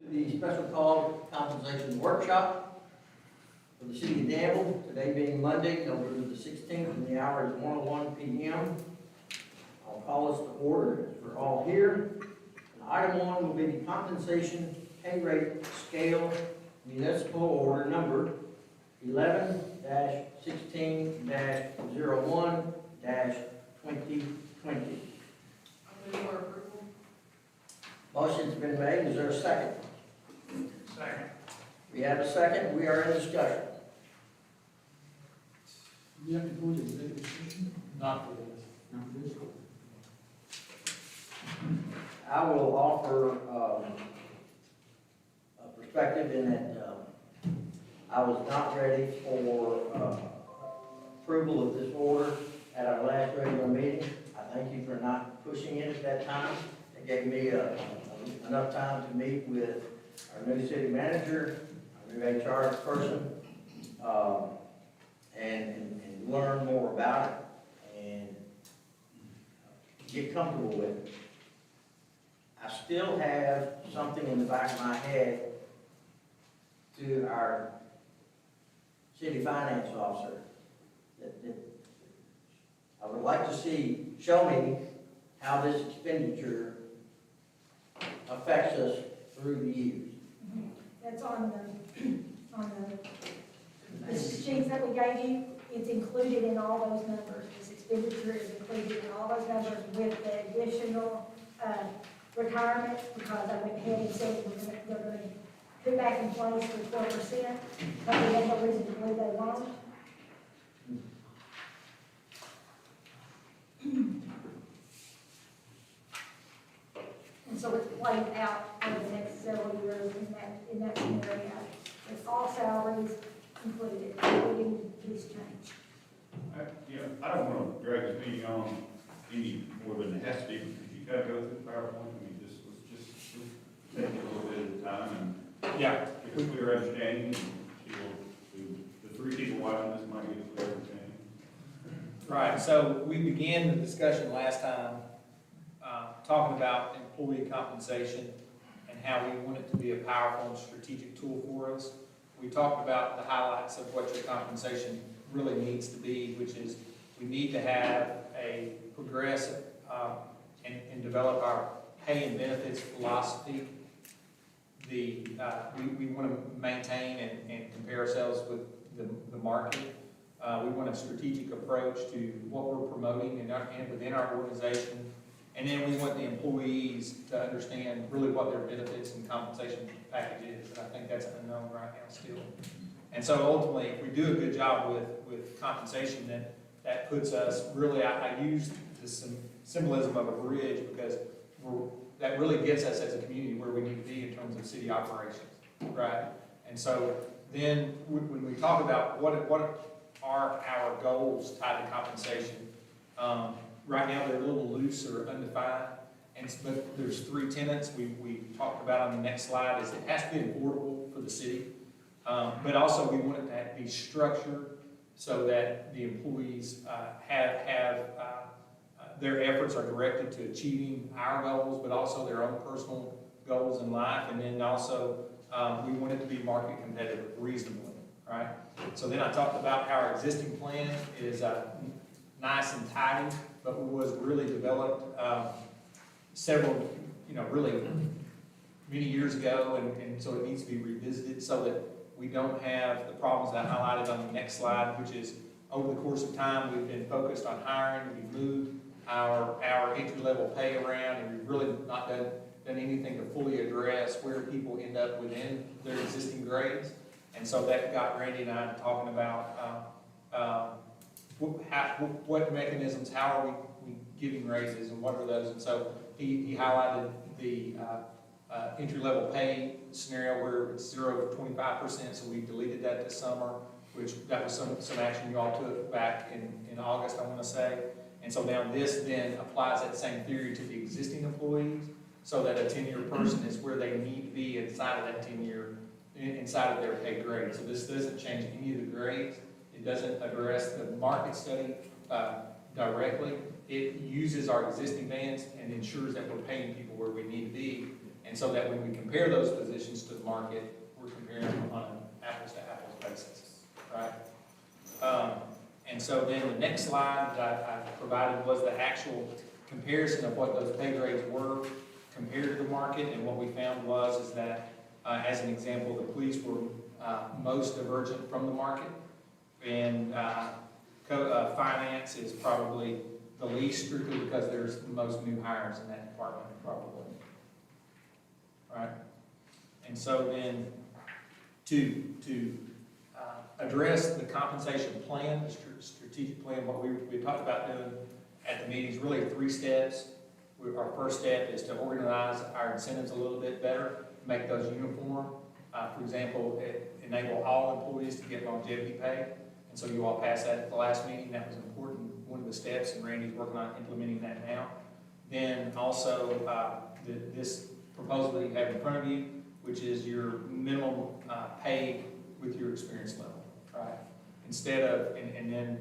The special call compensation workshop for the city of Danville, today being Monday, November the 16th, and the hour is 1:01 p.m. I'll call us to order as we're all here. And item one will be the compensation pay rate scale municipal order number 11-16-01-2020. Motion's been made. Is there a second? Second. We have a second. We are in discussion. We have to go to executive session? Not for this. Not for this. I will offer a perspective in that I was not ready for approval of this order at our last regular meeting. I thank you for not pushing it at that time. It gave me enough time to meet with our new city manager, our new HR person, and learn more about it and get comfortable with it. I still have something in the back of my head to our city finance officer that I would like to see, show me how this expenditure affects us through the years. That's on the sheets that we gave you. It's included in all those numbers. This expenditure is included in all those numbers with the additional retirement, because I went ahead and said we're going to put back in place the 12%, but we have no reason to believe they won't. And so it's played out over the next several years in that scenario. With all salaries included, including this change. I don't want to drag this meeting on any more than it has to be, because you gotta go through PowerPoint. I mean, let's just take it a little bit at a time and get a clear understanding. The three people watching this might get a clear understanding. Right, so we began the discussion last time, talking about employee compensation and how we want it to be a powerful and strategic tool for us. We talked about the highlights of what your compensation really needs to be, which is we need to have a progressive and develop our pay and benefits philosophy. We want to maintain and compare ourselves with the market. We want a strategic approach to what we're promoting and within our organization. And then we want the employees to understand really what their benefits and compensation package is. And I think that's unknown right now still. And so ultimately, if we do a good job with compensation, then that puts us really, I use this symbolism of a bridge, because that really gets us as a community where we need to be in terms of city operations, right? And so then when we talk about what are our goals tied to compensation, right now they're a little loose or undefined, but there's three tenets we talked about on the next slide. Is it has to be affordable for the city, but also we want it to be structured so that the employees have their efforts are directed to achieving our goals, but also their own personal goals in life. And then also we want it to be market competitive reasonably, right? So then I talked about how our existing plan is nice and tidy, but was really developed several, really many years ago, and so it needs to be revisited so that we don't have the problems that I highlighted on the next slide, which is over the course of time, we've been focused on hiring, we've moved our entry-level pay around, and we've really not done anything to fully address where people end up within their existing grades. And so that got Randy and I talking about what mechanisms, how are we giving raises, and what are those? And so he highlighted the entry-level pay scenario where it's 0 to 25%, so we deleted that this summer, which that was some action you all took back in August, I want to say. And so now this then applies that same theory to the existing employees, so that a 10-year person is where they need to be inside of that 10-year, inside of their pay grade. So this doesn't change any of the grades. It doesn't address the market study directly. It uses our existing bands and ensures that we're paying people where we need to be. And so that when we compare those positions to the market, we're comparing them on an apples-to-apples basis, right? And so then the next slide that I provided was the actual comparison of what those pay grades were compared to the market, and what we found was is that, as an example, the police were most divergent from the market, and finance is probably the least, strictly because there's the most new hires in that department, probably. Right? And so then, to address the compensation plan, the strategic plan, what we talked about doing at the meetings, really 3 steps. Our first step is to organize our incentives a little bit better, make those uniform. For example, enable all employees to get longevity pay. And so you all passed that at the last meeting. That was important, one of the steps, and Randy's working on implementing that now. Then also, this proposal that you have in front of you, which is your minimum pay with your experience level, right? Instead of, and then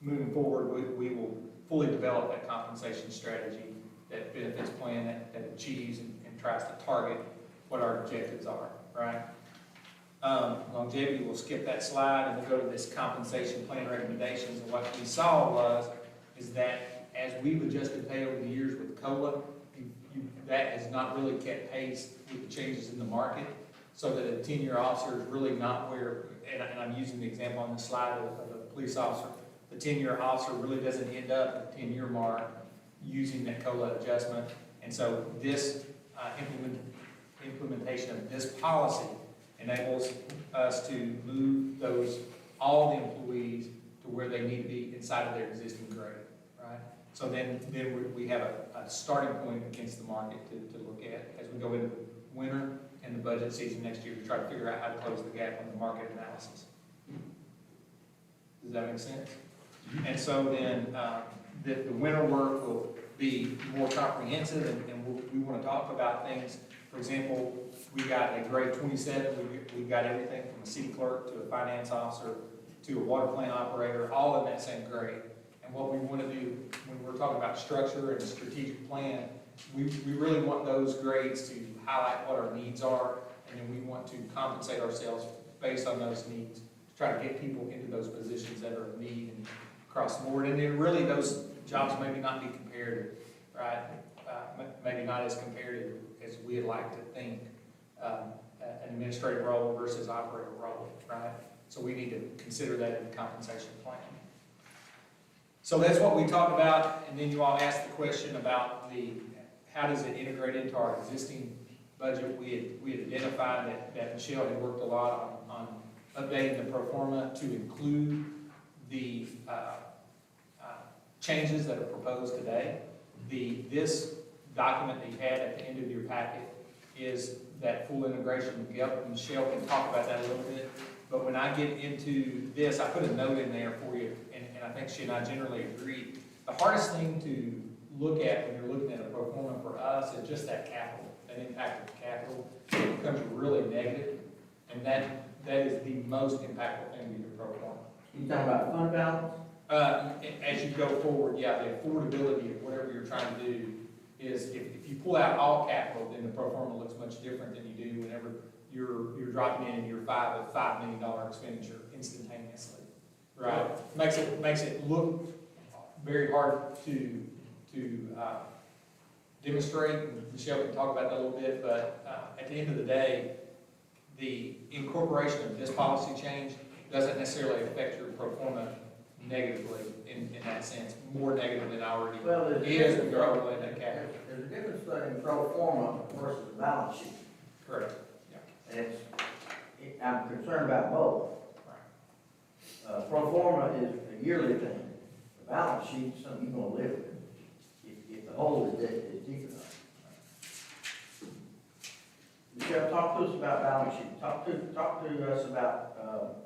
moving forward, we will fully develop that compensation strategy, that benefits plan that achieves and tries to target what our objectives are, right? Longevity, we'll skip that slide and we'll go to this compensation plan recommendations. And what we saw is that as we've adjusted pay over the years with COLA, that has not really kept pace with the changes in the market, so that a 10-year officer is really not where, and I'm using the example on the slide of a police officer, the 10-year officer really doesn't end up at the 10-year mark using that COLA adjustment. And so this implementation of this policy enables us to move all the employees to where they need to be inside of their existing grade, right? So then we have a starting point against the market to look at as we go into winter and the budget season next year to try to figure out how to close the gap on the market analysis. Does that make sense? And so then the winter work will be more comprehensive, and we want to talk about things. For example, we got a grade 27, we got everything from a city clerk to a finance officer to a water plant operator, all in that same grade. And what we want to do when we're talking about structure and strategic plan, we really want those grades to highlight what our needs are, and then we want to compensate ourselves based on those needs to try to get people into those positions that are of need and across the board. And then really those jobs maybe not be comparative, right? Maybe not as comparative as we'd like to think. An administrative role versus operator role, right? So we need to consider that in the compensation plan. So that's what we talked about, and then you all asked the question about how does it integrate into our existing budget. We had identified that Michelle had worked a lot on updating the pro forma to include the changes that are proposed today. This document that you had at the end of your packet is that full integration with GEP, and Michelle can talk about that a little bit. But when I get into this, I put a note in there for you, and I think she and I generally agree. The hardest thing to look at when you're looking at a pro forma for us is just that capital, that impact of capital. It becomes really negative, and that is the most impactful thing to your pro forma. You talking about fund balance? As you go forward, yeah, the affordability of whatever you're trying to do is, if you pull out all capital, then the pro forma looks much different than you do whenever you're dropping in year 5 with $5 million expenditure instantaneously, right? Makes it look very hard to demonstrate. Michelle can talk about that a little bit, but at the end of the day, the incorporation of this policy change doesn't necessarily affect your pro forma negatively in that sense, more negative than already is when you're overlaying that capital. There's a difference between pro forma versus a balance sheet. Correct. I'm concerned about both. Pro forma is a yearly thing. The balance sheet is something you're gonna live with, if the hole is deep enough. Michelle, talk to us about balance sheet. Talk to us about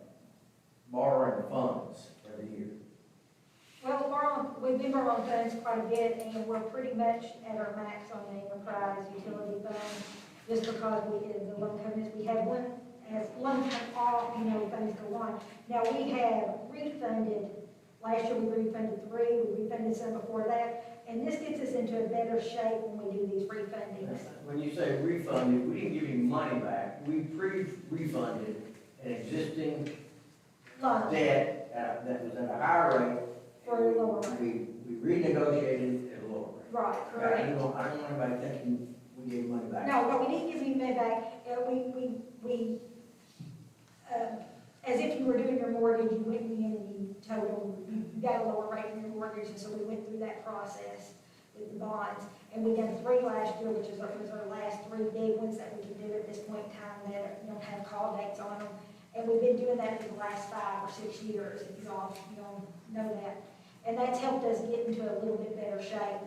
borrowing funds every year. Well, we've been borrowing funds quite a bit, and we're pretty much at our max on the enterprise utility fund, just because the loan covenants, we have one, as loans come off, things go on. Now, we have refunded, last year we refunded 3, we refunded some before that, And this gets us into a better shape when we do these refundings. When you say refunded, we didn't give you money back, we pre-refunded an existing Loan debt that was at a higher rate. for a lower rate. We renegotiated at a lower rate. Right, I correct. don't want anybody thinking we gave money back. No, we didn't give you money back. As if you were doing your mortgage, you went in and you you got a lower rate in your mortgage, and so we went through that process with the bonds. And we done 3 last year, which was our last 3 big ones that we could do at this point in time that don't have call dates on them. And we've been doing that for the last 5 or 6 years, if you all know that. And that's helped us get into a little bit better shape.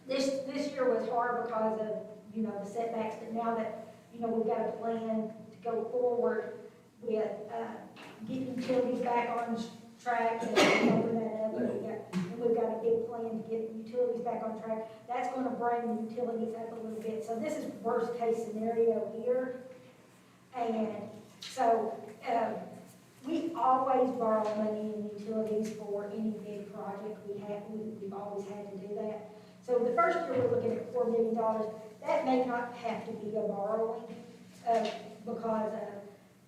This year was hard because of, the setbacks, but now that, we've got a plan to go forward with, getting utilities back on track and open that up. And we've got a big plan to get utilities back on track. That's gonna bring the utilities up a little bit. So this is worst case scenario here. And so, we always borrow money in utilities for any big project we've always had to do that. So the first year, we're looking at $4 million. That may not have to be a borrowing, because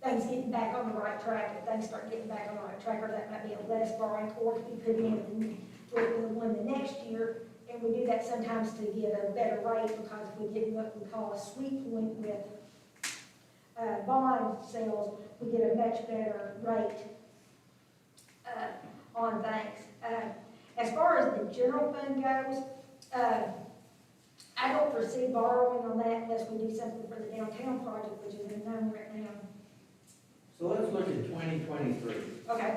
things getting back on the right track, if things start getting back on the right track, or that might be a less borrowing, or to be put in with the one the next year. And we do that sometimes to get a better rate, because if we get what we call a sweep point with bond sales, we get a much better rate on things. As far as the general fund goes, I don't foresee borrowing on that unless we do something for the downtown project, which is unknown right now. So let's look at 2023. Okay.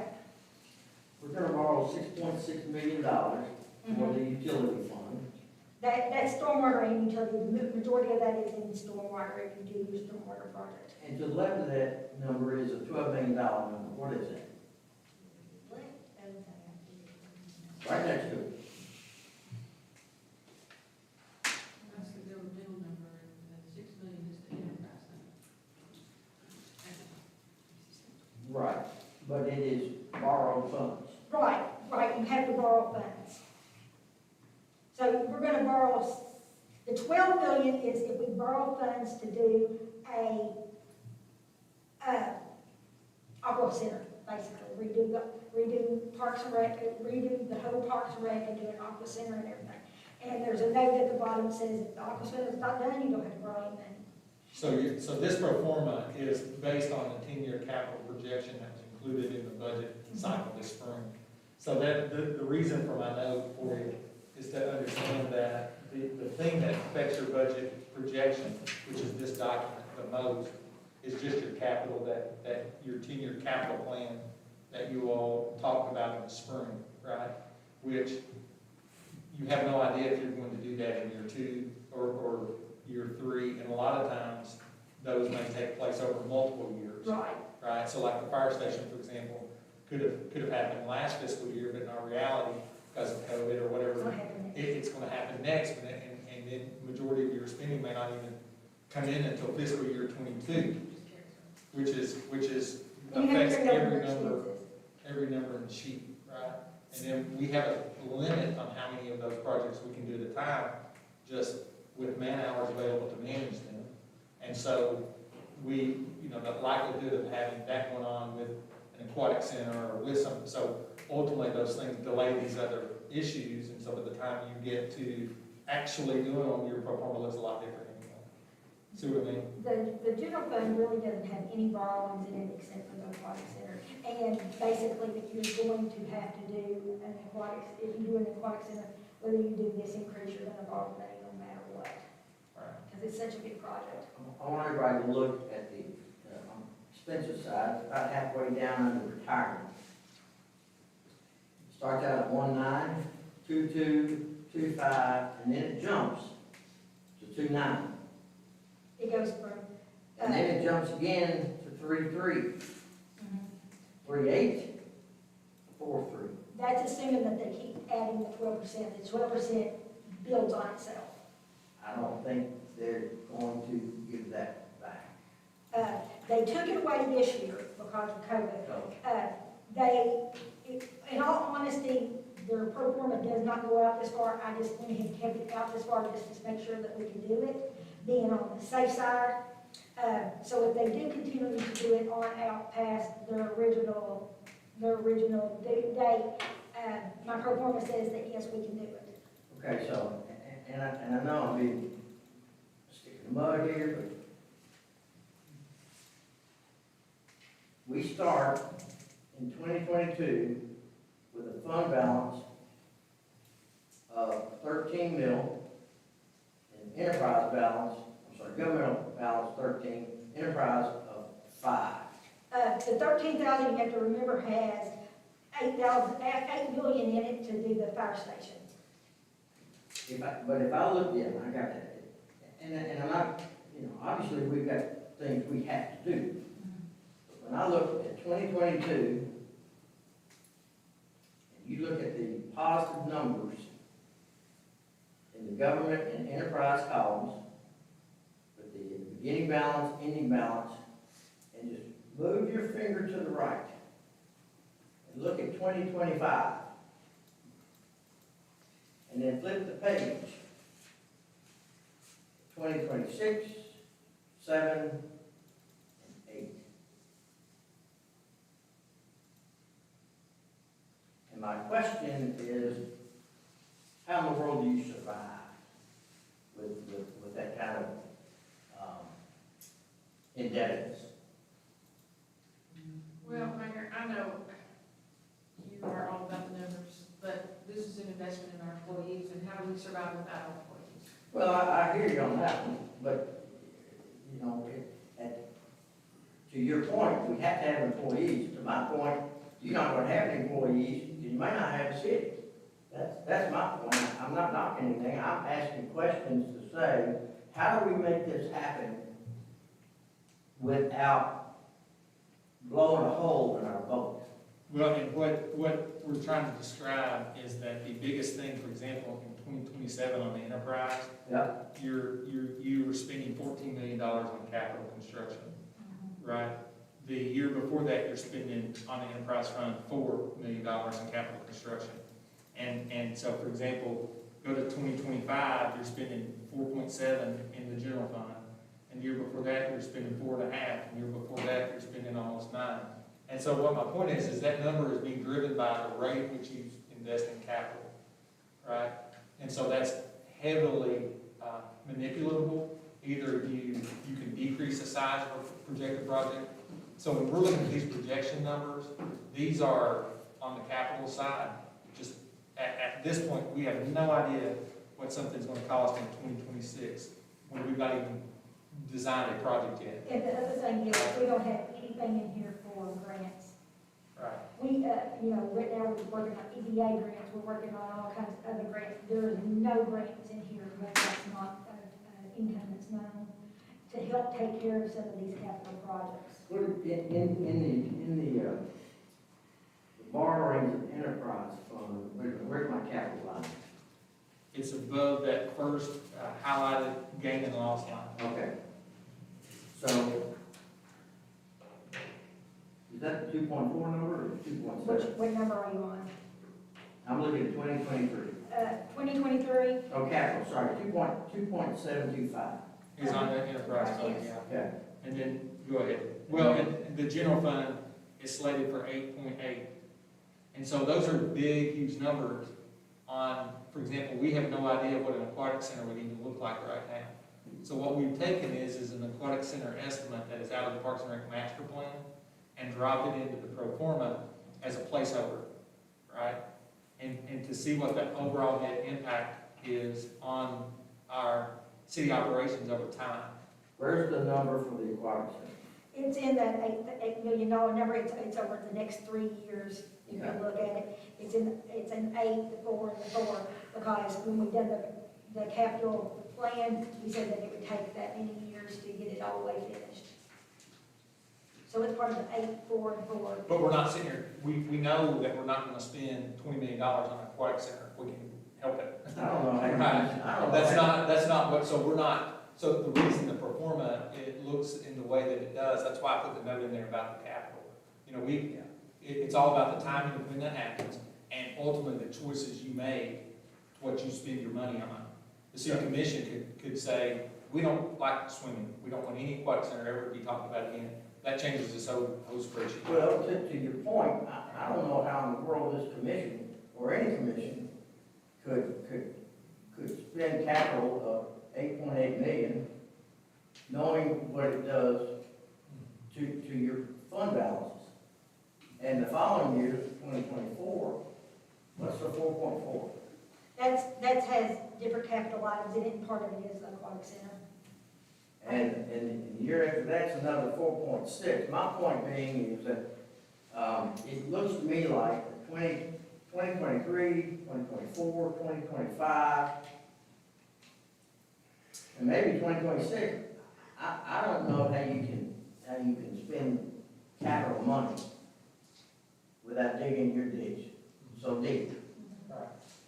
We're gonna borrow $6.6 million for the utility fund. That's stormwater and utility, the majority of that is in stormwater, if you do your stormwater project. And to the left of that number is a $12 million number. What is that? Right next to it. That's the bill number, and the 6 million is the enterprise number. Right, but it is borrowed funds. Right, you have to borrow funds. So we're gonna borrow, the 12 million is if we borrow funds to do a, aqua center, basically, redo Parks and Rec, redo the whole Parks and Rec and do an aqua center and everything. And there's a note at the bottom that says if the aqua center is not done, you don't have to borrow anything. So this pro forma is based on the 10-year capital projection that was included in the budget cycle this spring. So that, the reason for my note for you is to understand that the thing that affects your budget projection, which is this document the most, is just your capital, that your 10-year capital plan that you all talked about in the spring, right? Which you have no idea if you're going to do that in year 2 or year 3, and a lot of times those may take place over multiple years. Right, so like the fire station, for example, could have happened last fiscal year, but in our reality, because of COVID or whatever, it's gonna happen next, and then the majority of your spending may not even come in until fiscal year 22, which is affects every number in the sheet, right? And then we have a limit on how many of those projects we can do at a time, just with man hours available to manage them. And so we, the likelihood of having that going on with an aquatic center or with something, so ultimately those things delay these other issues, and so by the time you get to actually doing them, your pro forma looks a lot different anyway. See what I mean? The general fund really doesn't have any borrowings in it except for the aquatic center. And basically, if you're going to have to do an aquatic, if you do an aquatic center, whether you do this increase, you're gonna borrow money no matter what. Right. Because it's such a big project. I want everybody to look at the expensive side, about halfway down under retirement. Starts out at 192225, and then it jumps to 29. It goes from, And then it jumps again to 33, 38, 43. that's assuming that they keep adding the 12%. The 12% builds on itself. I don't think they're going to give that back. They took it away this year because of COVID. So, In all honesty, their pro forma does not go out this far, I just went ahead and kept it out this far just to make sure that we can do it, being on the safe side. So if they do continue to do it on out past their original due date, my pro forma says that yes, we can do it. Okay, so, and I know I'm being sticking the mud here, but we start in 2022 with a fund balance of 13 mil, and enterprise balance, governmental balance 13, enterprise of 5. The 13,000, you have to remember, has 8 million in it to do the fire station. But if I look, yeah, I got that. And I'm not, obviously we've got things we have to do. But when I look at 2022, and you look at the positive numbers in the government and enterprise columns, with the beginning balance, ending balance, and just move your finger to the right, and look at 2025. And then flip the page. 2026, 7, and 8. And my question is, how in the world do you survive with that kind of indebtedness? Well, Mayor, I know you are all about the numbers, but this is an investment in our employees, and how do we survive without our employees? Well, I hear you on that one, but, to your point, we have to have employees. To my point, you're not gonna have any employees, you might not have a city. That's my point. I'm not knocking anything. I'm asking questions to say, how do we make this happen without blowing a hole in our boat? Well, and what we're trying to describe is that the biggest thing, for example, in 2027 on the enterprise, Yep. you're spending $14 million on capital construction, right? The year before that, you're spending on the enterprise fund $4 million in capital construction. And so, for example, go to 2025, you're spending 4.7 in the general fund. And the year before that, you're spending 4.5. And the year before that, you're spending almost 9. And so what my point is that number is being driven by the rate at which you invest in capital, right? And so that's heavily manipulatable. Either you can decrease the size of a projected project. So when we're looking at these projection numbers, these are on the capital side. Just at this point, we have no idea what something's going to cost in 2026 when we've not even designed a project yet. And the other thing is, we don't have anything in here for grants. Right. We, right now we're working on EDA grants, we're working on all kinds of other grants. There is no grants in here, but that's not income that's known to help take care of some of these capital projects. What, in the borrowing of enterprise fund, where's my capital line? It's above that first highlighted gain and loss line. Okay. So, is that the 2.4 number or 2.7? What number are you on? I'm looking at 2023. 2023? Oh, capital, sorry, 2.725. Is on the enterprise fund, Yes. yeah. Okay. And then, go ahead. Well, and the general fund is slated for 8.8. And so those are big, huge numbers on, for example, we have no idea what an aquatic center would even look like right now. So what we've taken is an aquatic center estimate that is out of the Parks and Rec master plan and dropped it into the pro forma as a placeholder, right? And to see what the overall net impact is on our city operations over time. Where's the number for the aquatic center? It's in that $8 million number, it's over the next 3 years, you can look at it. It's an 8, the 4, and the 4, because when we done the capital plan, we said that it would take that many years to get it all the way finished. So it's part of the 8, 4, and 4. But we're not sitting here, we know that we're not gonna spend $20 million on an aquatic center if we can help it. I don't know. Right. I don't know. That's not what, so we're not, so the reason the pro forma, it looks in the way that it does, that's why I put the note in there about the capital. It's all about the timing of when that happens, and ultimately the choices you make, what you spend your money on. The city commission could say, we don't like swimming, we don't want any aquatic center ever to be talked about again. That changes this whole spreadsheet. Well, to your point, I don't know how in the world this commission, or any commission, could spend capital of 8.8 million, knowing what it does to your fund balances. And the following year, 2024, what's the 4.4? That has different capital items in it, and part of it is the aquatic center. And the year after that's another 4.6. My point being is that, it looks to me like 2023, 2024, 2025, and maybe 2026, I don't know how you can spend capital money without digging your ditch so deep.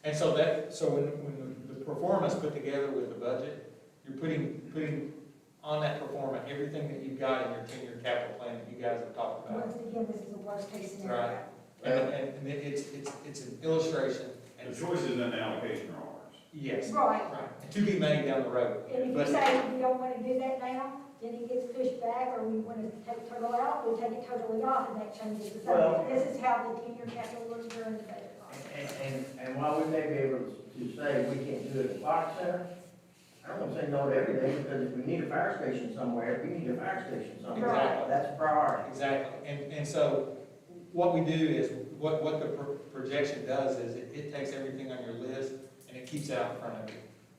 And so when the pro forma's put together with the budget, you're putting on that pro forma everything that you've got in your 10-year capital plan that you guys have talked about. Once again, this is a worst case scenario. Right. And it's an illustration, and The choices and the allocation are ours. yes, Right. right, and to be made down the road. And if you But say we don't want to do that now, then it gets pushed back, or we want to take it totally out, we'll take it totally off, and that changes the Well- subject. This is how the 10-year capital looks during the budget process. And while we may be able to say we can't do it at the Fox Center, I don't want to say no to everything, because if we need a fire station somewhere, we need a fire station somewhere. Exactly. That's a priority. exactly, and so what we do is, what the projection does is it takes everything on your list and it keeps it out in front of you.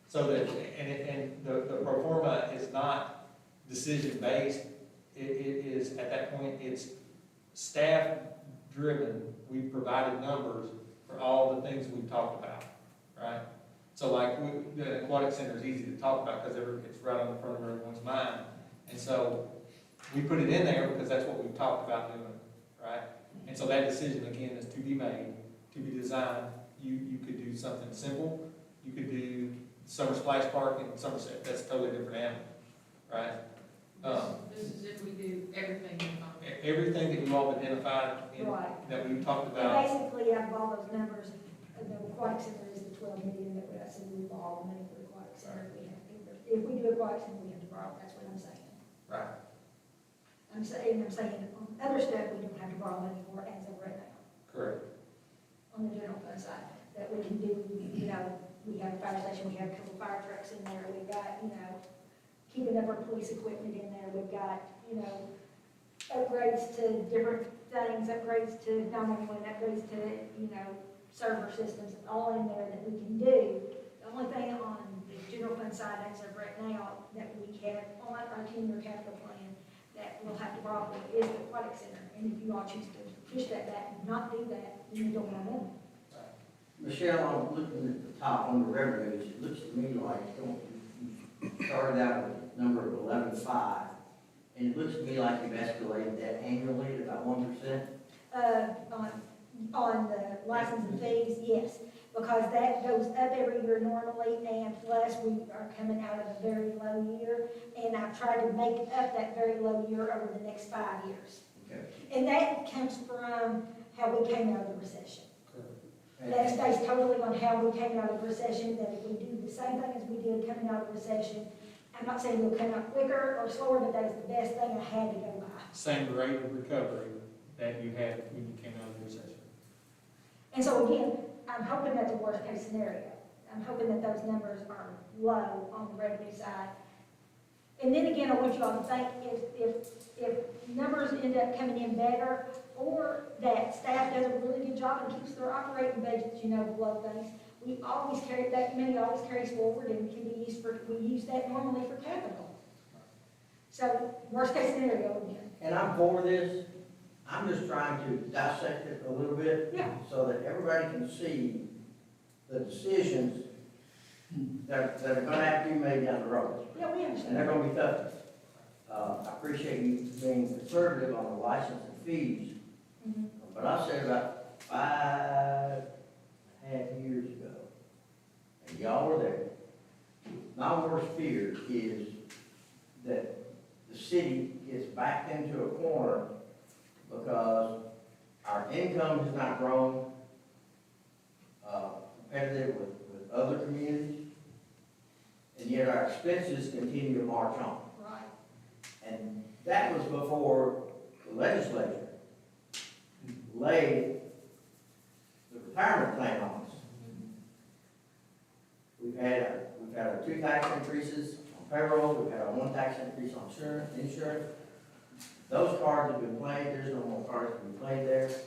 So that, and the pro forma is not decision-based, it is, at that point, it's staff-driven. We've provided numbers for all the things we've talked about, right? So like, the aquatic center is easy to talk about because it's right on the front of everyone's mind. And so we put it in there because that's what we've talked about doing, right? And so that decision, again, is to be made, to be designed. You could do something simple. You could do Summer Splash Park in Somerset. That's a totally different animal, right? This is if we do everything in common. Everything that you all have identified, Right. that we've talked And about, basically, out of all those numbers, the aquatic center is the 12 million that I said we borrow money for the aquatic center. We have to, if we do aquatic center, we have to borrow, that's what I'm saying. right? I'm saying on other stuff, we don't have to borrow money for as of right now, Correct. on the general fund side, that we can do, you know, we have a fire station, we have a couple fire trucks in there, we've got, you know, keeping up our police equipment in there, we've got, you know, upgrades to different things, upgrades to 911, upgrades to, you know, server systems, all in there that we can do. The only thing on the general fund side as of right now that we have on our 10-year capital plan that we'll have to borrow for is the aquatic center. And if you all choose to push that back and not do that, then you don't have money. Michelle, I'm looking at the top on the revenues, it looks to me like you started out with a number of 11.5, and it looks to me like you've escalated that annually at about 1%. On the license and fees, yes, because that goes up every year normally, and plus we are coming out of a very low year, and I've tried to make up that very low year over the next 5 years. Okay. And that comes from how we came out of the recession. And- That's based totally on how we came out of the recession, that if we do the same thing as we did coming out of the recession, I'm not saying we'll come out quicker or slower, but that is the best thing I had to go by. Same rate of recovery that you had when you came out of the recession. And so again, I'm hoping that's a worst case scenario. I'm hoping that those numbers are low on the revenue side. And then again, I want you all to think, if numbers end up coming in better, or that staff does a really good job and keeps their operating budgets, you know, below things, we always carry, that money always carries forward and can be used for, we use that normally for capital. So, worst case scenario again. And I'm for this, I'm just trying to dissect it a little bit, Yeah. so that everybody can see the decisions that are gonna have to be made down the road. Yeah, we And understand. they're gonna be tough. I appreciate you being conservative on the license and fees, Mhm. but I said about 5.5 years ago, and y'all were there, my worst fear is that the city gets backed into a corner because our income has not grown, competitive with other communities, and yet our expenses continue to march on. Right. And that was before the legislature laid the retirement plan on us. We've had our 2 tax increases on payroll, we've had our 1 tax increase on insurance. Those cards have been played, there's no more cards to be played there. So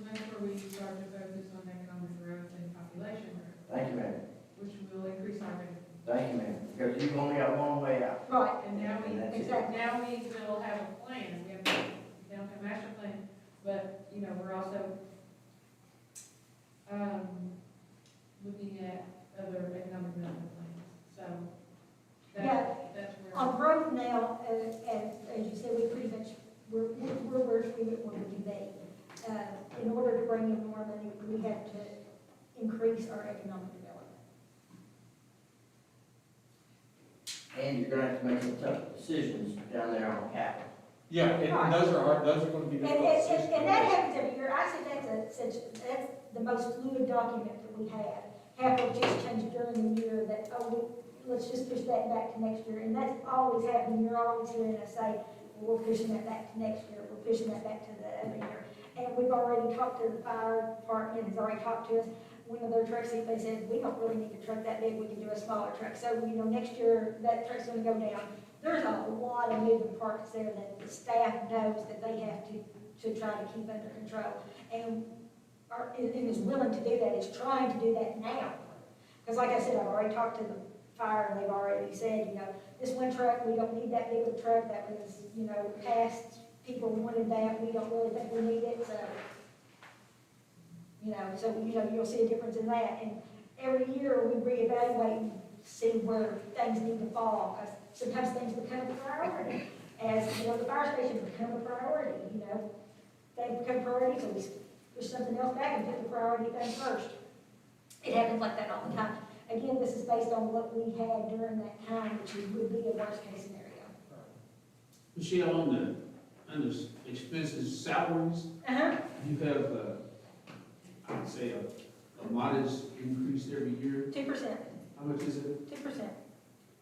that's where we start to focus on economic growth and population growth, Thank you, ma'am. which will increase our revenue. Thank you, ma'am. Because you've only got one way out. Right. And now we, And that's it. Exactly. now we will have a plan, we have a downtown master plan, but, you know, we're also, looking at other economic development plans, so Yeah. that's where. On growth now, as you said, we pretty much, we're where we want to be. In order to bring in more money, we have to increase our economic development. And you're gonna have to make some tough decisions down there on capital. Yeah, and those are gonna be And difficult decisions. that happens every year. I say that's the most fluid document that we have. Capital just changed during the year that, let's just push that back to next year. And that's always happening. You're always hearing us say, well, we're pushing that back to next year. We're pushing that back to the other year. And we've already talked to the fire department, has already talked to us. One of their trucks, they said, we don't really need a truck that big. We can do a smaller truck. So, next year, that truck's gonna go down. There's a lot of moving parts there that the staff knows that they have to try to keep under control. And is willing to do that, is trying to do that now. Because like I said, I've already talked to the fire, and they've already said, this one truck, we don't need that big of a truck, that was, past, people wanted that, we don't really think we need it, so. You'll see a difference in that, and every year we reevaluate and see where things need to fall, because sometimes things become a priority. As, the fire station become a priority, they become a priority, so we push something else back and put the priority thing first. It happens like that all the time. Again, this is based on what we had during that time, which would be a worst-case scenario. Michelle, on the expenses, salaries, Uh-huh. you have, I would say, a modest increase every year. 2%, How much is it? 2%.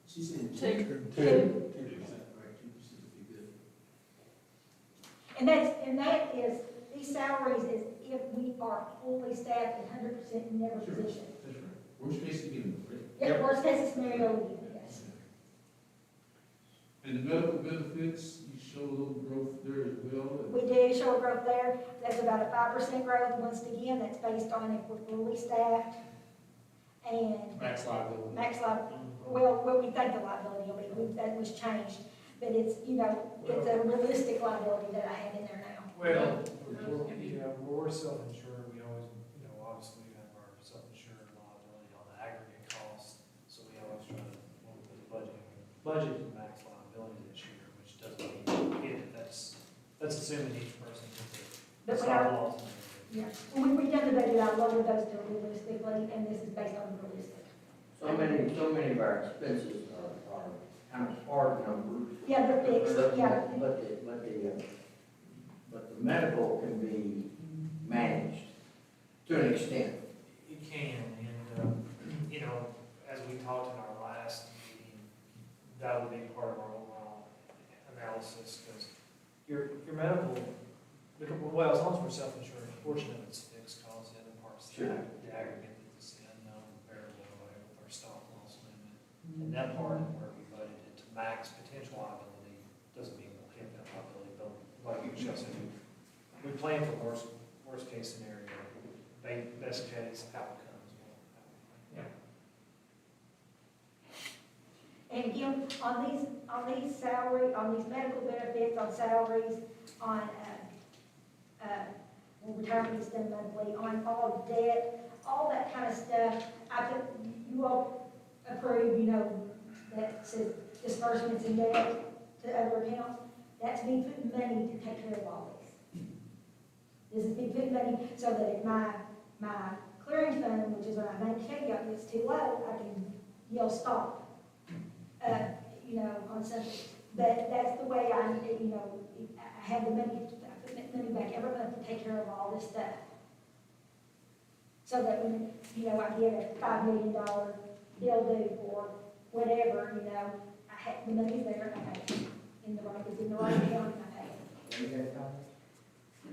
She's saying 2%. 2%. 2%, right, 2% would be good. And that is, these salaries is if we are fully staffed at 100% in every Sure. position. That's right. Worst case again, right? Yeah, worst case scenario, yes. And the medical benefits, you show a little growth there as well. We do show a growth there. That's about a 5% growth. Once again, that's based on if we're fully staffed and Max liability. max liability. Well, what we think the liability will be, that was changed. But it's, it's a realistic liability that I have in there now. Well, we're self-insured, we always, obviously we have our self-insured liability on the aggregate cost, so we always try to, when we put the budget to max liability this year, which doesn't mean hit it, that's assuming each person hits it. But It's when not I, a loss. yeah, when we done the budget, I lowered those to realistically, and this is based on realistic. So many of our expenses are kind of hard numbers. Yeah, they're fixed, yeah. But the medical can be managed to an extent. It can, and, as we talked in our last meeting, that would be part of our overall analysis, because your medical, well, as long as we're self-insured, a portion of it's fixed costs, the other part's Sure. the aggregate that's the unknown variable with our stop loss limit. And that part is where we budgeted to max potential liability, doesn't mean we'll hit that liability, but like Michelle said, we plan for worst case scenario, best case outcomes. Yeah. And again, on these medical benefits, on salaries, on, retirement is done monthly, on all debt, all that kind of stuff, you all approve, that says disbursements and debt to other accounts, that's me putting money to take care of all this. This is me putting money so that if my clearing fund, which is what I maintain, gets too low, I can yell stop. On something. But that's the way I have the money, I put money back every month to take care of all this stuff. So that when, you know, I get a $5 million bill due for whatever, you know, I have, the money's there, I pay it. In the right, it's in the right account, I pay it.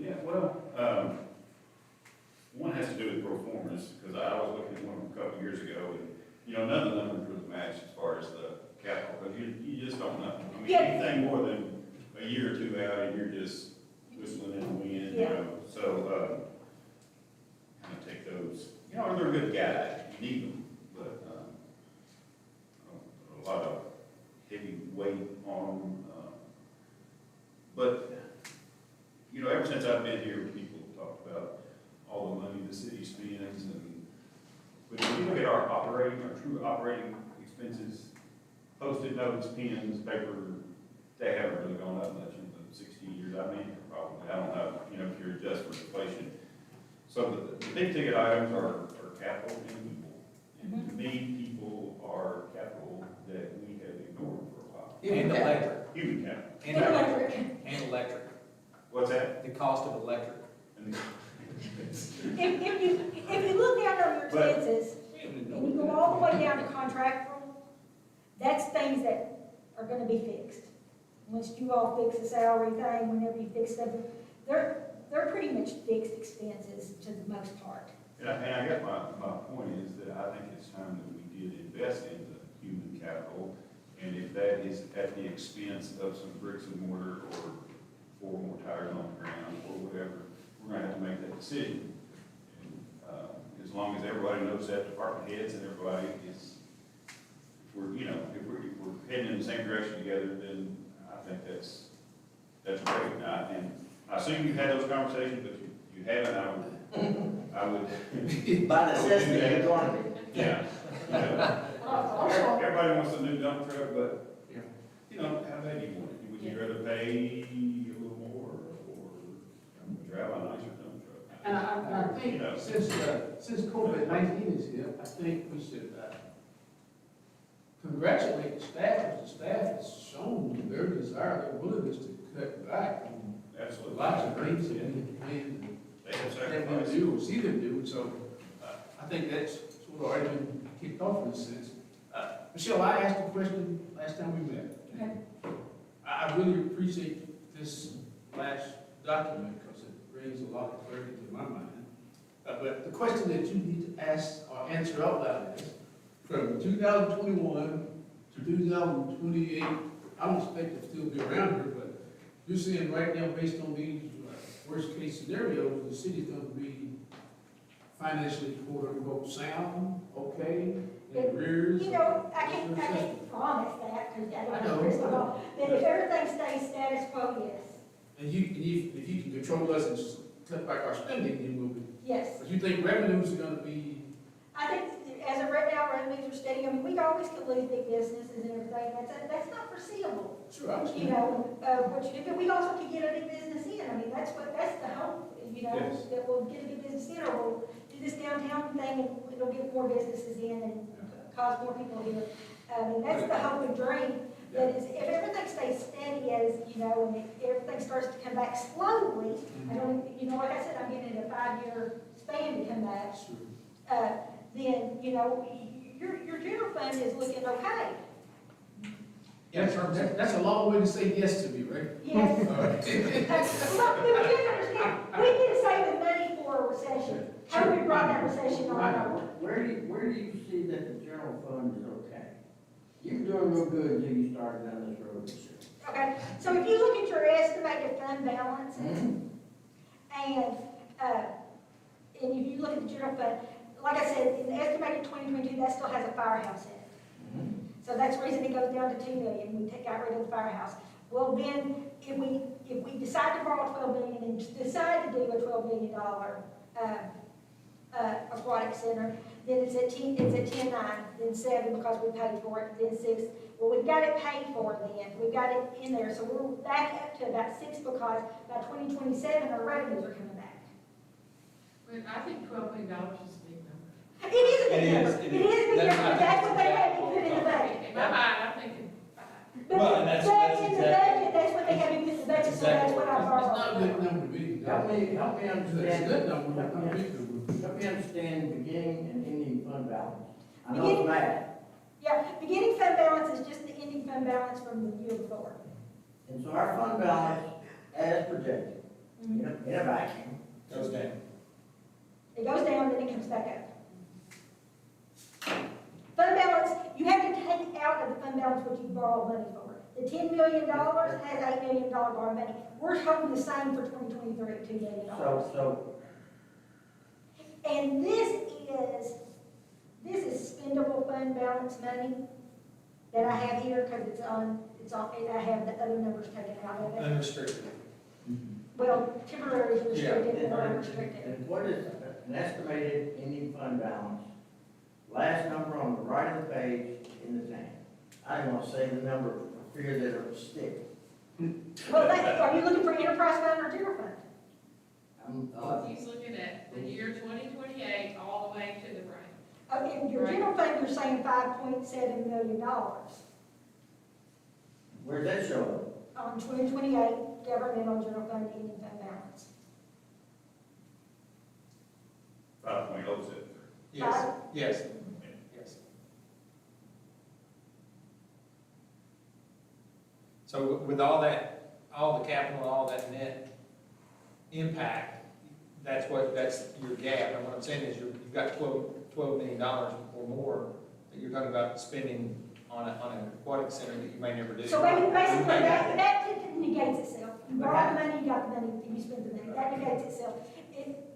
Yeah, well, one has to do with pro formas, because I was looking at one a couple of years ago, and, you know, none of the numbers really match as far as the capital, because you just don't know. I mean, Yeah. anything more than a year or two out, and you're just whistling in the wind, you Yeah. know, so, kind of take those, you know, they're a good guide, you need them, but, a lot of heavy weight on them, but, you know, ever since I've been here, people talk about all the money the city spends, and, but if you look at our true operating expenses, posted notes, pens, paper, they haven't really gone up much in the 16 years I've been here, probably. I don't know, you know, if you adjust for inflation. So the big ticket items are capital and people. And to me, people are capital that we have ignored for a while. And electric, Human capital. and And electric, electric. and electric, What's that? the cost of electric. And If you look down on your But- expenses, and you go all the way down to contractual, that's things that are gonna be fixed. Once you all fix the salary thing, whenever you fix them, they're pretty much fixed expenses to the most part. And I guess my point is that I think it's time that we did invest in the human capital, and if that is at the expense of some bricks and mortar or 4 more tires on the ground or whatever, we're gonna have to make that decision. And, as long as everybody knows that, department heads and everybody is, if we're heading in the same direction together, then I think that's great. Now, and I assume you've had those conversations, but you haven't, I would. By necessity, you're going to be. Yeah. You know, everybody wants a new dump truck, but, you know, how bad do you want it? Would you rather pay a little more or drive a nicer dump truck? And I think, You know. since COVID-19 is here, I think we should congratulate the staff, because the staff has shown their desire, their willingness to cut back on Absolutely. lots of things that we had planned They have and have them sacrificed. do, or see them do, so I think that's sort of already been kicked off in a sense. Michelle, I asked a question last time we met. Okay. I really appreciate this last document, because it brings a lot of clarity to my mind. But the question that you need to ask or answer out loud is, from 2021 to 2028, I don't expect to still be around here, but you're saying right now, based on these worst-case scenarios, the city's gonna be financially quote-unquote sound, okay, in arrears? You know, I can't promise that, because I I don't know. know crystal ball. But if everything stays status quo, yes, And if you can control us and cut back our spending, then we'll be, yes. but you think revenues are gonna be, I think as of right now, revenues are steady. I mean, we always could lose big businesses and everything. That's not foreseeable. sure, I You understand. know, what you do, but we also could get a big business in. I mean, that's the hope, you know, Yes. that we'll get a big business in, or we'll do this downtown thing and it'll get more businesses in and cause more people here. I mean, that's the hope and dream. That is, if everything stays steady as, you know, and if everything starts to come back slowly, I don't, you know, like I said, I'm getting a 5-year span to come back. Sure. Then, you know, your general fund is looking okay. That's a long way to say yes to me, right? Yes. All right. Look, but you understand, we need to save the money for a recession. How we brought that recession on? Where do you see that the general fund is okay? You're doing real good until you started down this road this year. Okay, so if you look at your estimated fund balances, and if you look at the general fund, like I said, in the estimated 2022, that still has a firehouse in it. So that's the reason it goes down to 2 million, we got rid of the firehouse. Well, then, if we decide to borrow 12 million and decide to do a $12 million aquatic center, then it's at 10.9, then 7 because we paid for it, then 6. Well, we've got it paid for then, we've got it in there, so we're back up to about 6 because by 2027, our revenues are coming back. But I think $12 million is a big number. It is a big It number, is, it is a big number, but that's what they had to put in the budget. In my mind, I'm thinking 5. But Well, and that's in the exactly- budget, that's what they have to put in the budget, so that's what I It's not a borrowed. big number to me. Help me It's a understand, good number, but not a big number. help me understand beginning and ending fund balance. I know it's math, Yeah, beginning fund balance is just the ending fund balance from the year before. and so our fund balance, as projected, in a vacuum, Goes down. It goes down, then it comes back up. Fund balance, you have to take out of the fund balance what you borrow money for. The $10 million has $8 million borrowed money. We're holding the same for 2023 at $2 million. so, And this is spendable fund balance money that I have here, because it's on, I have the other numbers taken out of it. Unrestricted. Well, temporary is restricted and and unrestricted. and what is an estimated ending fund balance? Last number on the right of the page in the tank. I didn't want to say the number for fear that it would stick. Well, are you looking for enterprise fund or general fund? He's looking at the year 2028 all the way to the right. In your general fund, you're saying $5.7 million. Where's that show up? On 2028, governmental general fund ending fund balance. 5.07. Yes, yes, yes. So with all that, all the capital, all that net impact, that's your gap. And what I'm saying is you've got $12 million or more that you're talking about spending on an aquatic center that you may never do. So basically, that negates itself. You borrow the money, you got the money, you spend the money. That negates itself.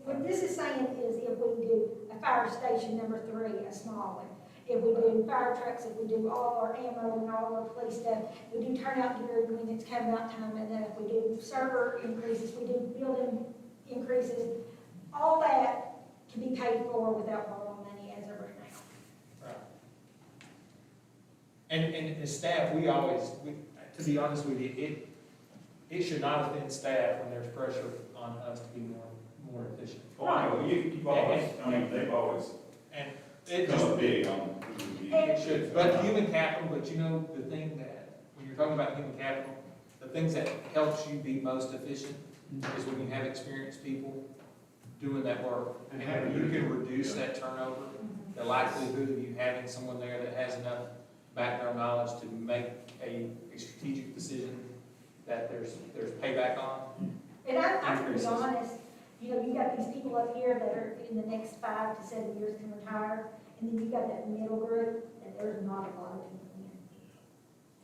What this is saying is if we do a fire station number 3, a small one, if we do fire trucks, if we do all our ammo and all our police stuff, we do turnout gear when it's come out time enough, we do server increases, we do building increases, all that can be paid for without borrowing money as of right now. Right. And as staff, to be honest with you, it should not offend staff when there's pressure on us to be more efficient. Well, I know, you've always, I mean, they've always And it come just, up big on. it should, but human capital, but you know, the thing that, when you're talking about human capital, the things that helps you be most efficient is when you have experienced people doing that work. And you can reduce that turnover, the likelihood of you having someone there that has enough background knowledge to make a strategic decision that there's payback on. And I'm to be Increases. honest, you got these people up here that are in the next 5 to 7 years can retire, and then you got that middle group, and there's not a lot of people in.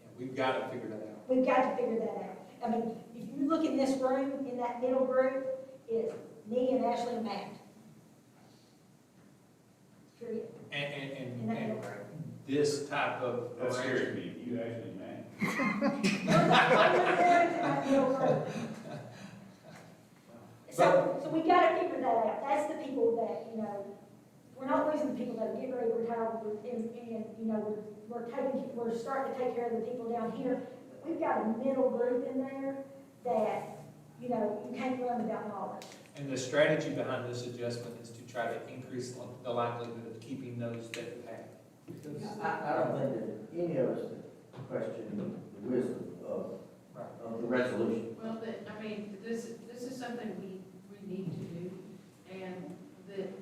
Yeah, we've got to figure that out. We've got to figure that out. I mean, if you look in this room, in that middle group, is me and Ashley and Matt. Period. In that middle And group. this type of That arrangement. scares me, you actually, man. We're that middle group. So we gotta figure that out. That's the people that, we're not losing the people that are getting ready to retire, and we're starting to take care of the people down here. But we've got a middle group in there that, you can't run without knowledge. And the strategy behind this adjustment is to try to increase the likelihood of keeping those that you have. I don't think that any of us question the wisdom of the resolution. Well, this is something we need to do, and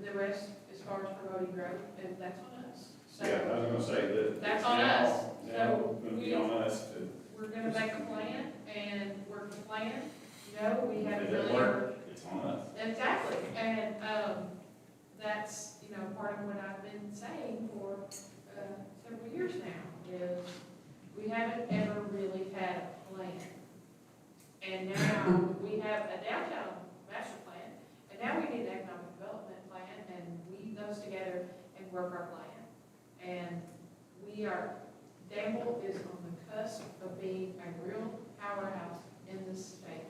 the rest, as far as promoting growth, and that's on us. So Yeah, I was gonna say that. That's on us. Now, So gonna be on us to, we're gonna make a plan and work the plan. We if haven't it really. work, it's on us. Exactly, and, that's, part of what I've been saying for, several years now, is we haven't ever really had a plan. And now we have a downtown master plan, and now we need an economic development plan, and weave those together and work our plan. And Danville is on the cusp of being a real powerhouse in this state.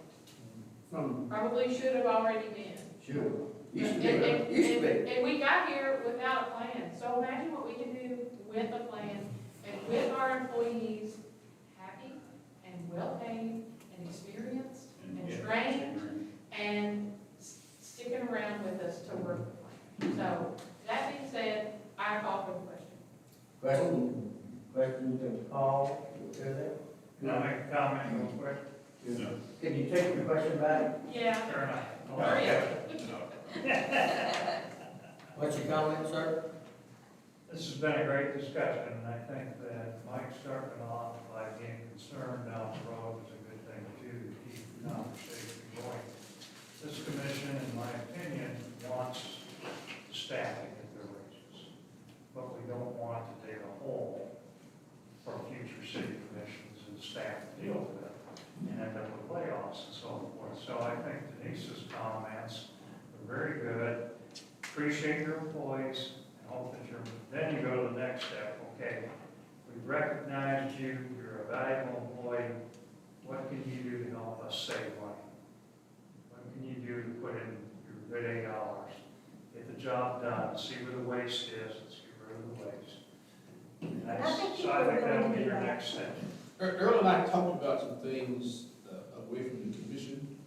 Probably should have already been. Sure. And we got here without a plan, so imagine what we can do with a plan and with our employees happy and well-paid and experienced and trained and sticking around with us to work the plan. So, that being said, I call for the question. Questions been called? Can I make a comment real quick? No. Can you take your question back? Yeah. Fair enough. Hurry up. What's your comment, sir? This has been a great discussion, and I think that Mike starting off by being concerned down the road is a good thing too, to keep the conversation going. This commission, in my opinion, wants the staff to get their raises, but we don't want to dig a hole for future city commissions and staff to deal with and end up with layoffs and so forth. So I think Denise's comments are very good. Appreciate your employees. Hope that you're, then you go to the next step, okay, we recognized you, you're a valuable employee, what can you do to help us save money? What can you do to put in your good $8, get the job done, see where the waste is, let's get rid of the waste. And that's- So I think that'll be your next step. Earl and I talked about some things away from the commission,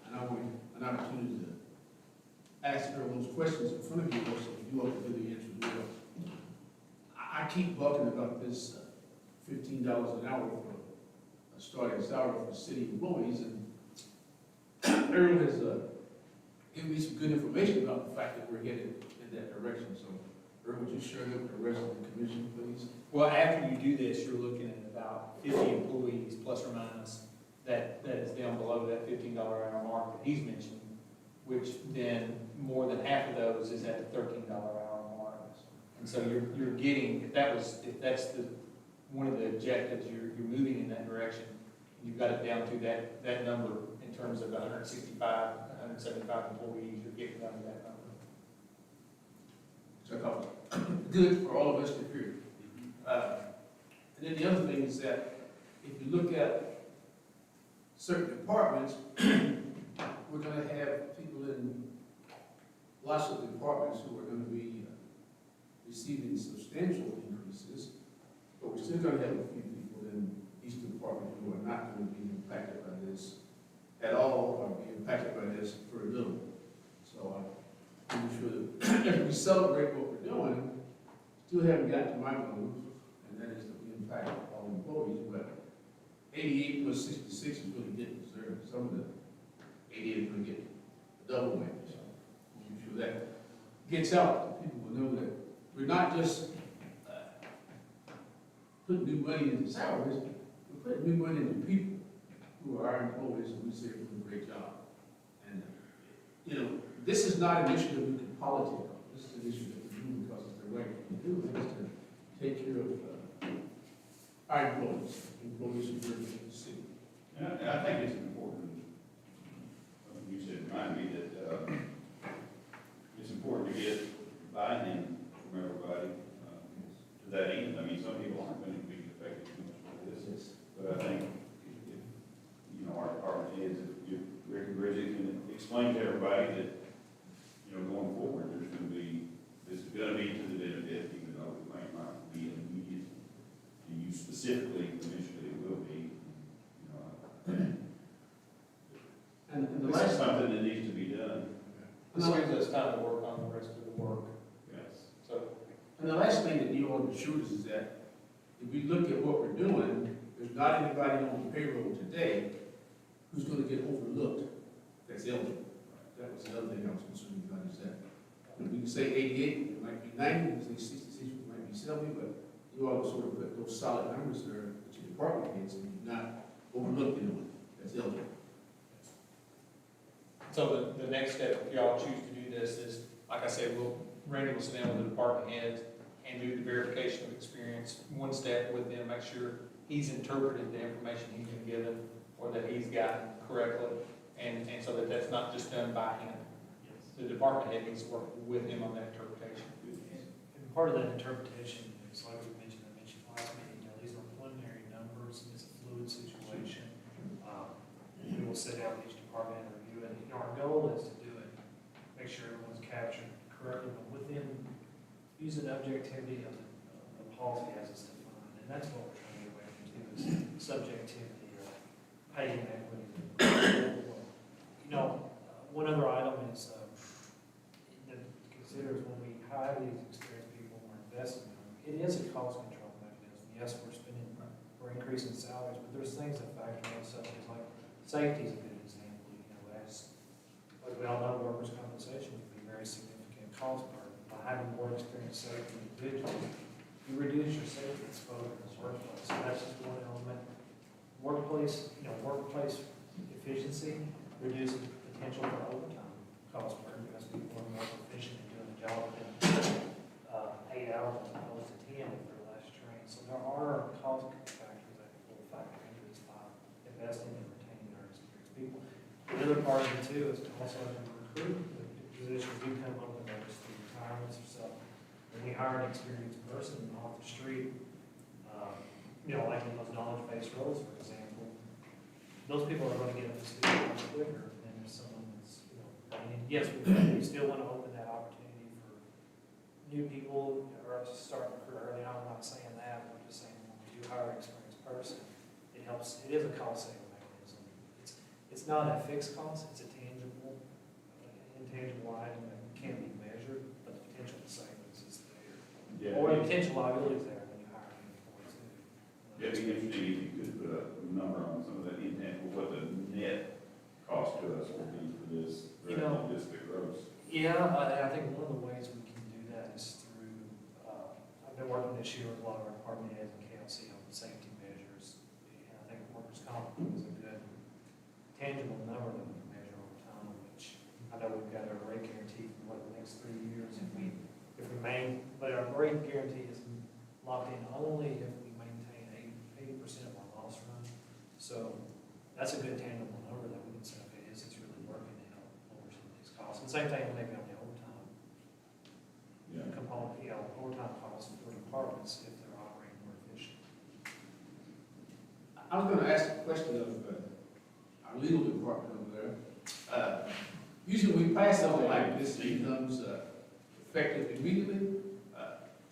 and I want an opportunity to ask Earl those questions in front of you, so if you want to really answer them. I keep bucking about this $15 an hour for a starting salary for city employees, and Earl has given me some good information about the fact that we're headed in that direction. So, Earl, would you share that with the rest of the commission, please? Well, after you do this, you're looking at about 50 employees, plus or minus, that is down below that $15 an hour mark that he's mentioned, which then more than half of those is at the $13 an hour mark. And so you're getting, if that's one of the objectives, you're moving in that direction. You've got it down to that number in terms of 165, 175 employees, you're getting down to that number. So I thought, good for all of us to hear. And then the other thing is that if you look at certain departments, we're gonna have people in lots of departments who are gonna be receiving substantial increases, but we're still gonna have a few people in each department who are not gonna be impacted by this at all, or be impacted by this for little. So I'm pretty sure that as we celebrate what we're doing, still haven't gotten to my goal, and that is to be impacted all employees, but 88 plus 66 is really getting deserved. Some of the 88 is going to get a double whammy. So I'm sure that gets out. People will know that we're not just putting new money into salaries, we're putting new money into people who are our employees, and we say we're doing a great job. And, you know, this is not an issue that we can politic on. This is an issue that we do because it's the right thing to do, and it's to take care of our employees who work in the city. And I think it's important, you said, remind me that, it's important to get buy-in from everybody, to that end. I mean, some people aren't going to be affected too much by this, but I think if you know, our department heads, if Rick and Bridget can explain to everybody that, you know, going forward, this is going to be to the benefit, even though it might not be immediate to you specifically, initially it will be, you know. And the This last is something that needs to be done. This gives us time to work on the rest of the work. Yes. So, And the last thing that you want to assure us is that if we look at what we're doing, there's not anybody on the payroll today who's going to get overlooked that's eligible. That was the other thing I was concerned about, is that we can say 88, it might be 90, we can say 66, it might be 70, but you ought to sort of put those solid numbers there that your department heads, and you're not overlooked anyone that's eligible. so the next step, if y'all choose to do this, is, like I said, Randy will sit down with the department heads and do the verification of experience, one step with them, make sure he's interpreted the information he's been given, or that he's gotten correctly, and so that that's not just done by him. The department head needs to work with him on that interpretation. And part of that interpretation is, like I mentioned last meeting, these are preliminary numbers, and it's a fluid situation. We will sit down with each department and review it. You know, our goal is to do it, make sure everyone's captured correctly, but within, using objectivity of the policy as it's defined. And that's what we're trying to get away from too, is subjectivity or pay inequity. You know, one other item is, that considers when we hire these experienced people, we're investing in them, it is a cost control mechanism. Yes, we're increasing salaries, but there's things that factor in, such as like Safety is a good example, you know, as, like we all know, workers' compensation can be a very significant cost burden. By having more experienced safety individuals, you reduce your safety exposure in the workplace. So that's just one element. Workplace efficiency reduces potential for overtime cost burden because people are more efficient in doing the job within 8 hours as opposed to 10 if they're less trained. So there are cost factors that will factor into this by investing and retaining our experienced people. The other part of it too is to also recruit the positions do come open those through retirements or so. When we hire an experienced person off the street, you know, like in those knowledge-based roles, for example, those people are going to get up to speed much quicker than if someone that's, you know, I mean, yes, we still want to open that opportunity for new people or us to start their career early. I'm not saying that, I'm just saying when we do hire an experienced person, it helps, it is a cost-saving mechanism. It's not a fixed cost, it's a tangible, intangible item that can be measured, but the potential savings is there. Yeah. Or the potential liability is there when you hire an employee too. Yeah, it'd be interesting if you could put a number on some of that intangible, what the net cost to us will be for this, You know, rather than just the gross. Yeah, I think one of the ways we can do that is through, I've been working this year with a lot of our department heads and KLC on safety measures. And I think workers' comp is a good tangible number that we can measure over time, which I know we've got our rate guarantee for the next 3 years. If we but our rate guarantee is locked in only if we maintain 80% of our loss run. So that's a good tangible number that we can say, okay, it's really working to help lower some of these costs. And same thing maybe on the overtime Yeah. component, you know, overtime costs for departments if they're operating more efficient. I was gonna ask a question of our legal department over there. Usually we pass something like this, it becomes effective immediately.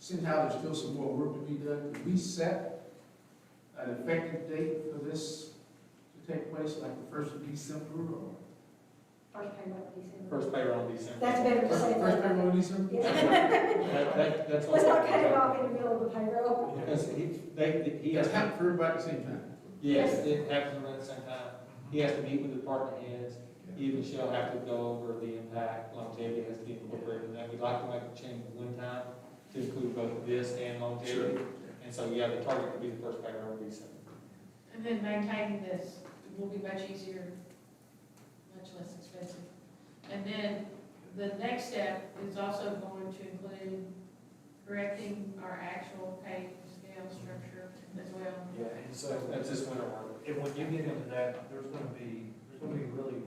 Seeing how there's still some more work to be done, could we set an effective date for this to take place, like the 1st of December or? First payroll in December. First payroll in December. That's better to say. First payroll in December? Yeah. That's Let's not cut it off in the middle of the payroll. Because he has Yes, happen for everybody at the same time. yes, it happens around the same time. He has to meet with the department heads. He and Michelle have to go over the impact, longevity has to be incorporated in that. We'd like to make the change one time to include both this and longevity. And so, yeah, the target would be the first payroll in December. And then maintaining this will be much easier, much less expensive. And then the next step is also going to include correcting our actual pay scale structure as well. Yeah, and so That's just winter work. and when you get into that, there's gonna be really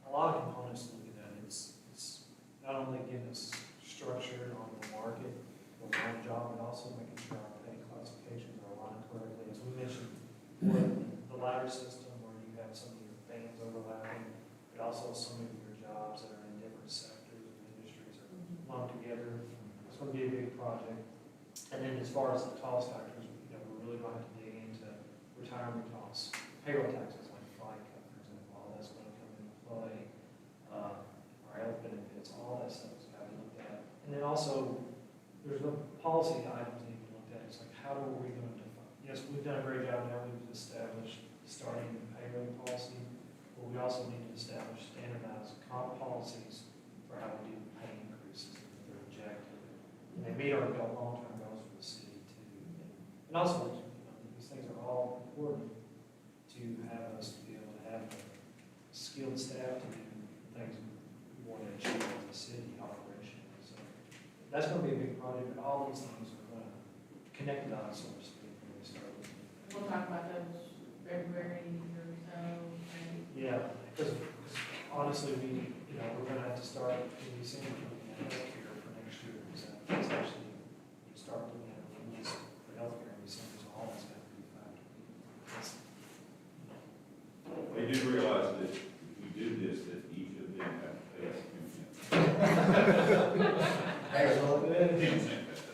a lot of components to look at. It's not only getting us structured on the market, the line job, but also making sure our pay classifications are aligned correctly. As we mentioned, the ladder system where you have some of your bands overlapping, but also some of your jobs that are in different sectors and industries are lumped together. It's gonna be a big project. And then as far as the cost factors, you know, we're really going to dig into retirement costs, payroll taxes like FICA, for example, all that's going to come into play. Our health benefits, all that stuff has got to be looked at. And then also, there's no policy items that need to be looked at. It's like, how are we going to define? Yes, we've done a great job now. We've established starting the pay rate policy, but we also need to establish standardized comp policies for how we do pay increases if they're objective. And they meet our long-term goals for the city too. And also, you know, these things are all important to have us be able to have a skilled staff to do things we want to achieve as a city operation. So that's going to be a big project, but all these things are going to connect the dots, so to speak, when we start. We'll talk about those February or so, maybe. Yeah, because honestly, we're going to have to start in December looking at healthcare for next year. So it's actually, we start looking at rules for healthcare in December, so all that's got to be factored in. They do realize that if we do this, that each of them have to pay us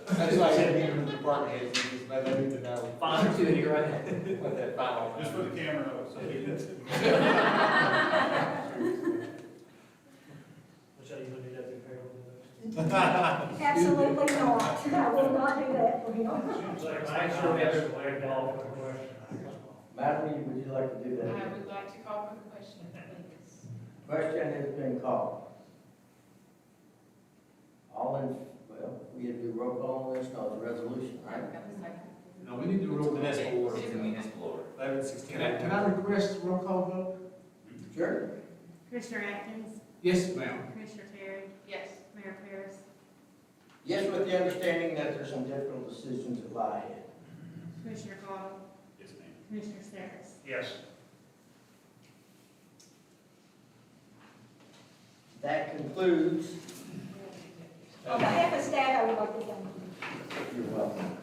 That's like getting the department heads, you just, they need to know. Fine, you're right. What that final. Just for the camera, so Michelle, you going to do that through payroll? Absolutely not. I will not do that for him. Make sure we have a way to call for the question. Madeline, would you like to do I that? would like to call for the question, please. Question has been called. All in, well, we had to do roll call on this, no, it's a resolution, right? No, we need to roll call. Municipal order. It's a municipal order. 1116. Can I request roll call vote? Sure. Commissioner Atkins, Yes, ma'am. Commissioner Terry, Yes. Mayor Paris, Yes, with the understanding that there's some difficult decisions that lie ahead. Commissioner Cottle, Yes, ma'am. Commissioner Saris. Yes. That concludes. On behalf of staff, I would like to thank you. You're welcome.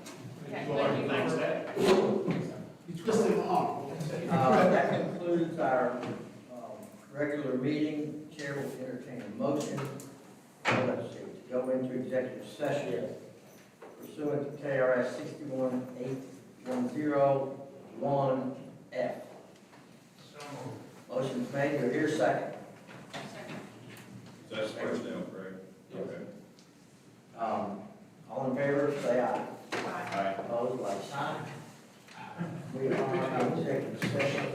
Okay, thank you. Thanks, Dad. You twisted my arm. That concludes our regular meeting. Chair will entertain a motion, let's see, to go into executive session pursuant to KRS 618101F. So moved. Motion's made, do I hear a second? Second. That's first now, correct? Yes. Okay. All in favor, say aye. Bye. Aye. Opposed, like sign. We are in executive session.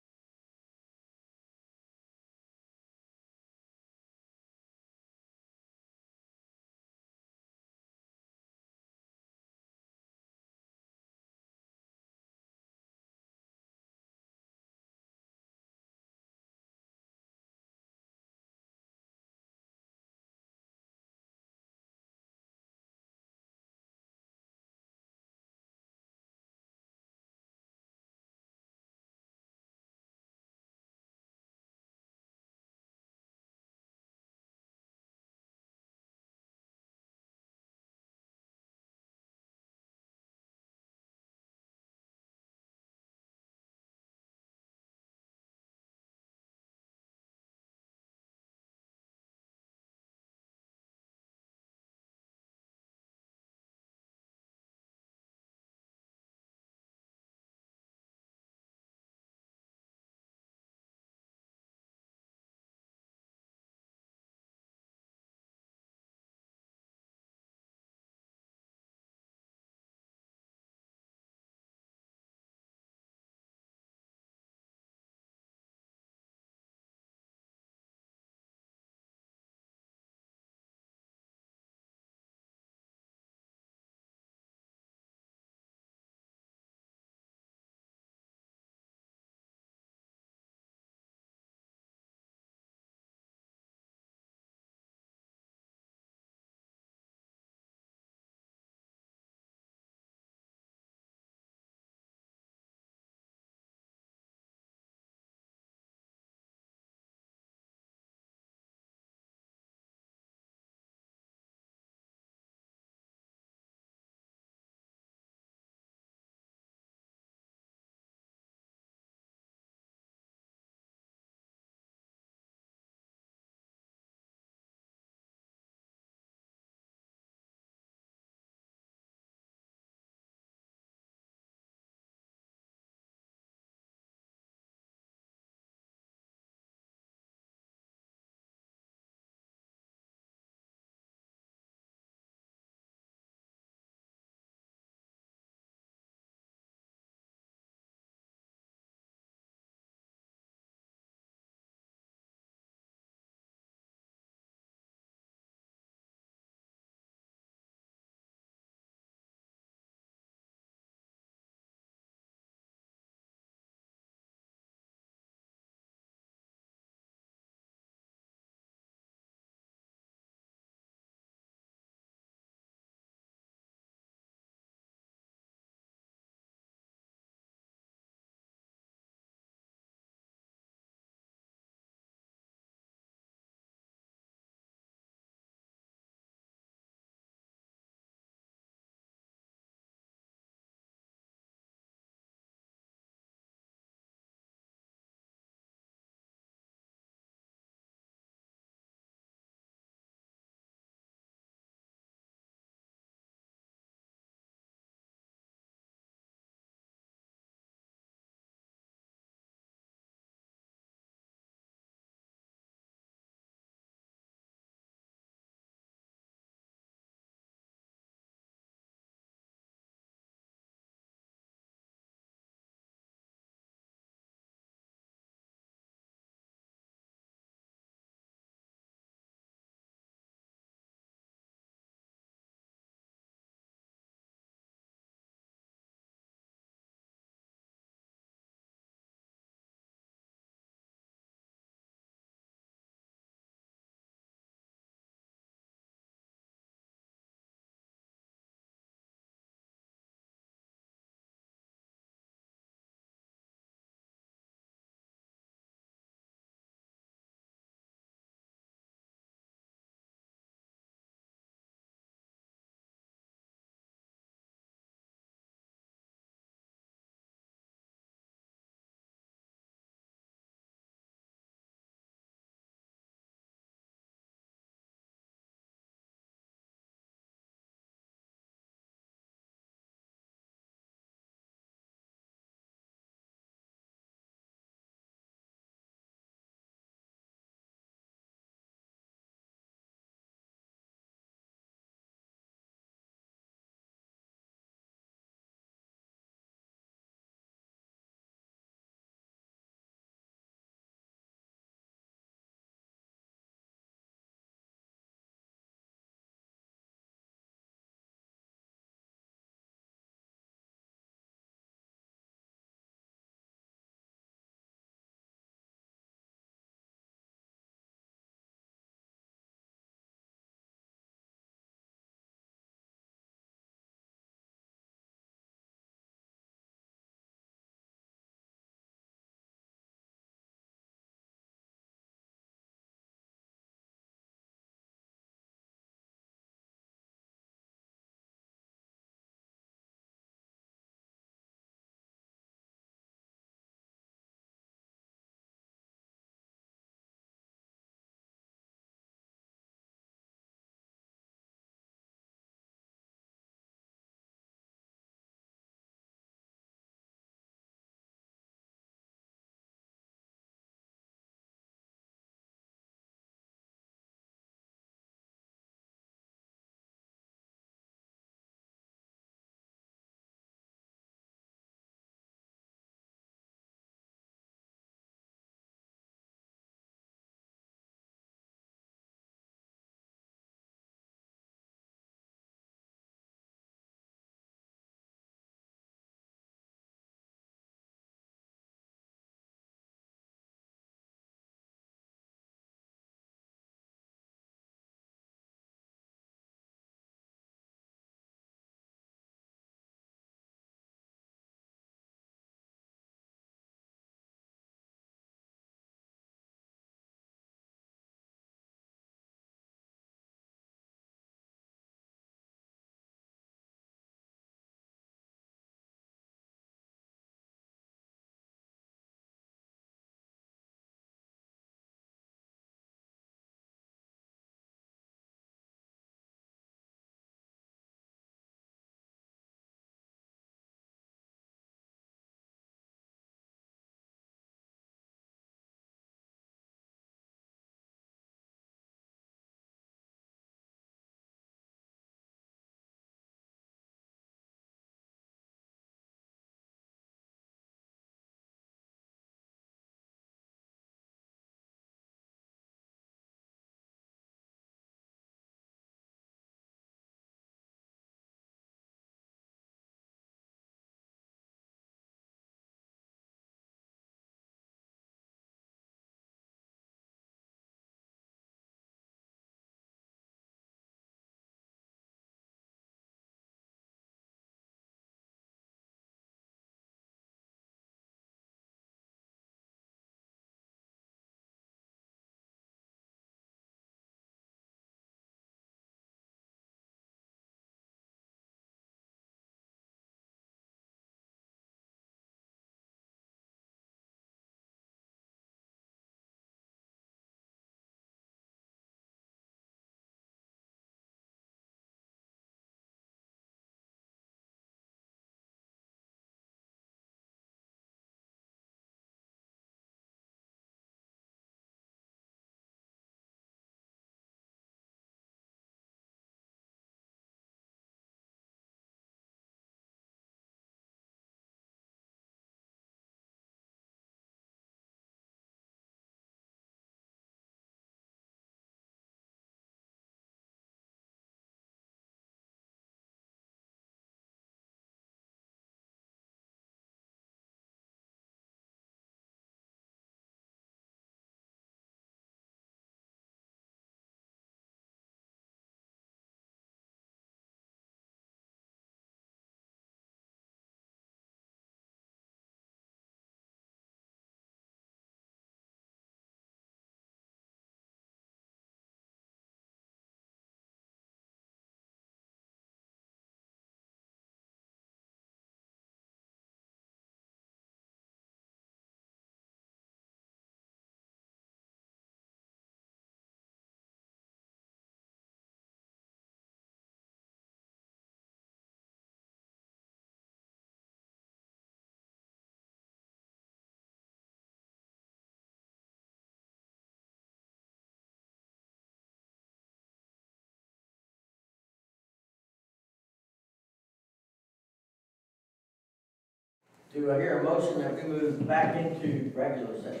Do I hear a motion that we move back into regular session?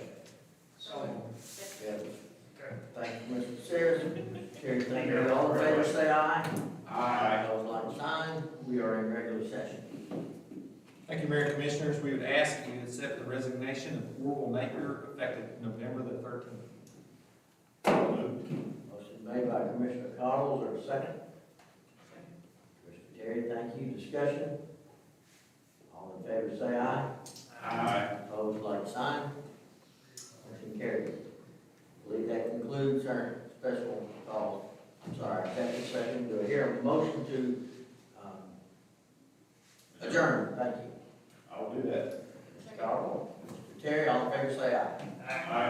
Yes. Thank you, Mr. Sears. Terry, thank you. All in favor, say aye. Aye. Those like sign, we are in regular session. Thank you, Mayor and Commissioners. We would ask that you accept the resignation of Orville Napier effective November the 13th. Motion made by Commissioner Cottle, is there a second? Commissioner Terry, thank you. Discussion? All in favor, say aye. Aye. Opposed, like sign. Motion carries. I believe that concludes our special call, executive session. Do I hear a motion to adjourn? Thank you. I'll do that. Mr. Cottle, Mr. Terry, all in favor, say aye. Aye.